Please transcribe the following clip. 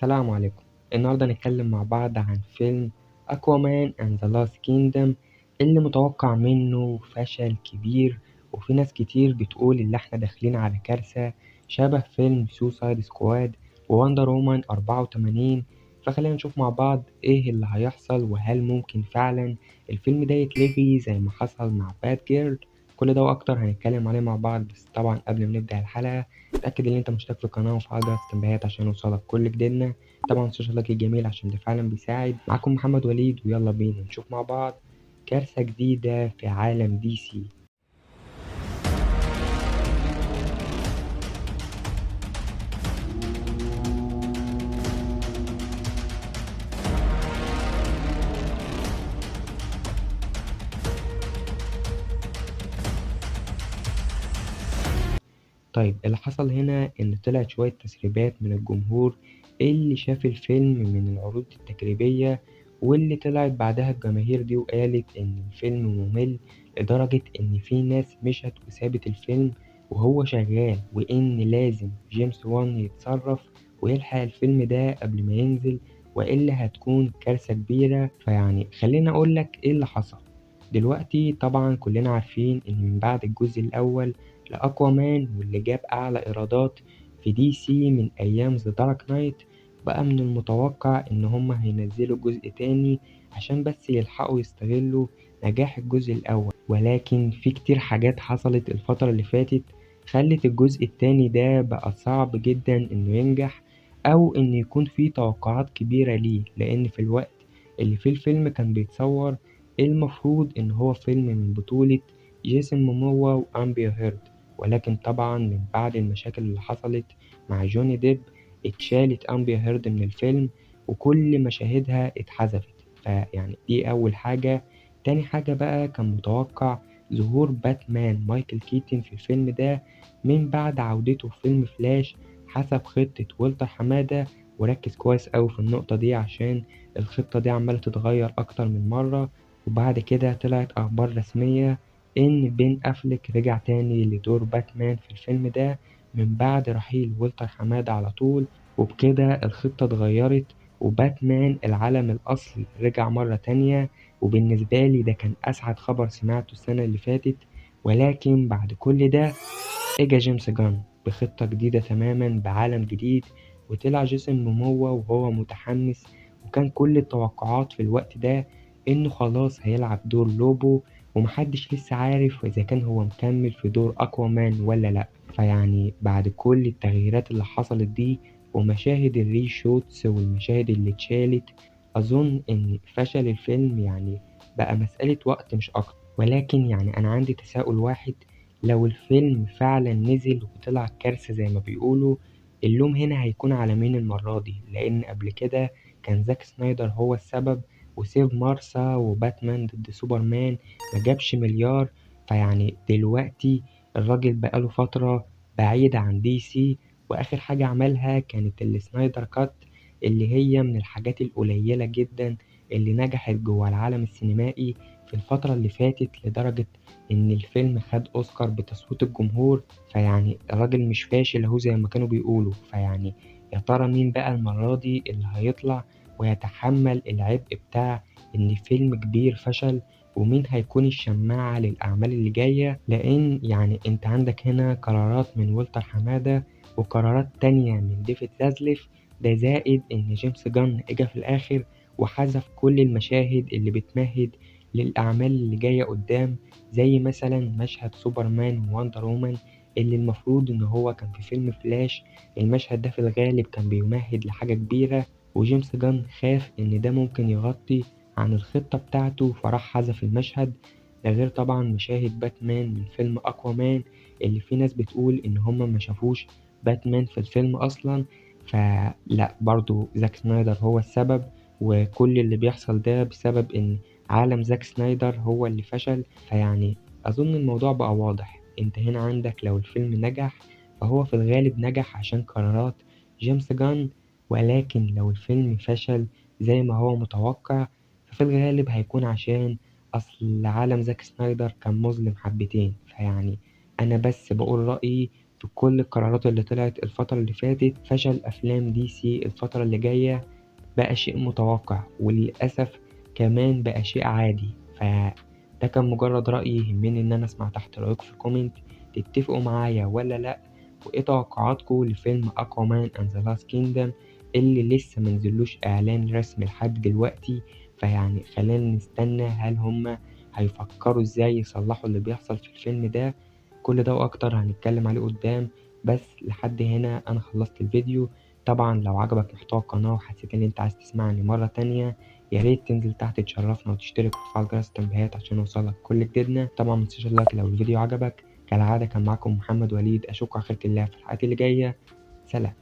السلام عليكم. النهاردة هنتكلم مع بعض عن فيلم Aquaman and the Lost Kingdom اللي متوقع منه فشل كبير، وفي ناس كتير بتقول إن احنا داخلين على كارثة شبه فيلم سوسايد سكواد ووندر وومن 84. فخلينا نشوف مع بعض ايه اللي هيحصل، وهل ممكن فعلا الفيلم ده يتلغي زي ما حصل مع باد جيرل. كل ده واكتر هنتكلم عليه مع بعض، بس طبعا قبل ما نبدأ الحلقة اتأكد إن أنت مشترك في القناة وفعل جرس التنبيهات عشان يوصلك كل جديدنا. طبعا السوشيال لايك الجميل عشان ده فعلا بيساعد. معاكم محمد وليد، ويلا بينا نشوف مع بعض كارثة جديدة في عالم دي سي. طيب اللي حصل هنا إن طلعت شوية تسريبات من الجمهور اللي شاف الفيلم من العروض التجريبية، واللي طلعت بعدها الجماهير دي وقالت إن الفيلم ممل لدرجة إن في ناس مشت وسابت الفيلم وهو شغال، وإن لازم جيمس وان يتصرف ويلحق الفيلم ده قبل ما ينزل، وإلا هتكون كارثة كبيرة. فيعني خليني أقولك إيه اللي حصل. دلوقتي طبعا كلنا عارفين إن من بعد الجزء الأول لأكوامان، واللي جاب أعلى إيرادات في دي سي من أيام ذا دارك نايت، بقى من المتوقع إن هما هينزلوا جزء تاني عشان بس يلحقوا يستغلوا نجاح الجزء الأول. ولكن في كتير حاجات حصلت الفترة اللي فاتت خلت الجزء التاني ده بقى صعب جدا إنه ينجح، أو إن يكون فيه توقعات كبيرة ليه، لأن في الوقت اللي فيه الفيلم كان بيتصور المفروض إن هو فيلم من بطولة جيسون موموا وأمبير هيرد. ولكن طبعا من بعد المشاكل اللي حصلت مع جوني ديب اتشالت أمبير هيرد من الفيلم، وكل مشاهدها اتحذفت. فيعني دي أول حاجة. تاني حاجة بقى، كان متوقع ظهور باتمان مايكل كيتن في الفيلم ده من بعد عودته في فيلم فلاش حسب خطة والتر حمادة. وركز كويس أوي في النقطة دي عشان الخطة دي عمالة تتغير أكتر من مرة. وبعد كده طلعت أخبار رسمية إن بين أفليك رجع تاني لدور باتمان في الفيلم ده من بعد رحيل والتر حمادة على طول. وبكده الخطة اتغيرت، وباتمان العالم الأصلي رجع مرة تانية. وبالنسبة لي ده كان أسعد خبر سمعته السنة اللي فاتت. ولكن بعد كل ده إجا جيمس جان بخطة جديدة تماما بعالم جديد، وطلع جيسون موموا وهو متحمس. وكان كل التوقعات في الوقت ده إنه خلاص هيلعب دور لوبو، ومحدش لسه عارف إذا كان هو مكمل في دور أكوامان ولا لأ. فيعني بعد كل التغييرات اللي حصلت دي ومشاهد الريشوتس والمشاهد اللي اتشالت، أظن إن فشل الفيلم يعني بقى مسألة وقت مش أكتر. ولكن يعني أنا عندي تساؤل واحد، لو الفيلم فعلا نزل وطلع كارثة زي ما بيقولوا، اللوم هنا هيكون على مين المرة دي؟ لأن قبل كده كان زاك سنايدر هو السبب، وسيف مارسا وباتمان ضد سوبرمان ما جابش مليار. فيعني دلوقتي الراجل بقاله فترة بعيد عن دي سي، وآخر حاجة عملها كانت السنايدر كات، اللي هي من الحاجات القليلة جدا اللي نجحت جوه العالم السينمائي في الفترة اللي فاتت، لدرجة إن الفيلم خد أوسكار بتصويت الجمهور. فيعني الراجل مش فاشل أهو زي ما كانوا بيقولوا. فيعني يا ترى مين بقى المرة دي اللي هيطلع ويتحمل العبء بتاع إن فيلم كبير فشل، ومين هيكون الشماعة للأعمال اللي جاية؟ لأن يعني أنت عندك هنا قرارات من والتر حمادة وقرارات تانية من ديفيد زازليف، ده زائد إن جيمس جان إجا في الآخر وحذف كل المشاهد اللي بتمهد للأعمال اللي جاية قدام، زي مثلا مشهد سوبرمان ووندر وومن اللي المفروض إن هو كان في فيلم فلاش. المشهد ده في الغالب كان بيمهد لحاجة كبيرة، وجيمس جان خاف إن ده ممكن يغطي عن الخطة بتاعته فراح حذف المشهد. ده غير طبعا مشاهد باتمان من فيلم أكوامان اللي في ناس بتقول إن هما ما شافوش باتمان في الفيلم أصلا. فلا، برضو زاك سنايدر هو السبب، وكل اللي بيحصل ده بسبب إن عالم زاك سنايدر هو اللي فشل. فيعني أظن الموضوع بقى واضح. أنت هنا عندك لو الفيلم نجح فهو في الغالب نجح عشان قرارات جيمس جان، ولكن لو الفيلم فشل زي ما هو متوقع ففي الغالب هيكون عشان أصل عالم زاك سنايدر كان مظلم حبتين. فيعني أنا بس بقول رأيي في كل القرارات اللي طلعت الفترة اللي فاتت، فشل أفلام دي سي الفترة اللي جاية بقى شيء متوقع، وللأسف كمان بقى شيء عادي. فده كان مجرد رأي، يهمني إن أنا أسمع تحت رأيكم في الكومنت، تتفقوا معايا ولا لأ؟ وإيه توقعاتكم لفيلم أكوامان أند ذا لاست كيندم اللي لسه منزلوش إعلان رسمي لحد دلوقتي؟ فيعني خلينا نستنى، هل هما هيفكروا إزاي يصلحوا اللي بيحصل في الفيلم ده؟ كل ده وأكتر هنتكلم عليه قدام. بس لحد هنا أنا خلصت الفيديو. طبعا لو عجبك محتوى القناة وحسيت إن أنت عايز تسمعني مرة تانية، ياريت تنزل تحت تشرفنا وتشترك وتفعل جرس التنبيهات عشان يوصلك كل جديدنا. طبعا متنساش اللايك لو الفيديو عجبك. كالعادة كان معاكم محمد وليد، أشوفكم على خيرة الله في الحلقات اللي جاية. سلام.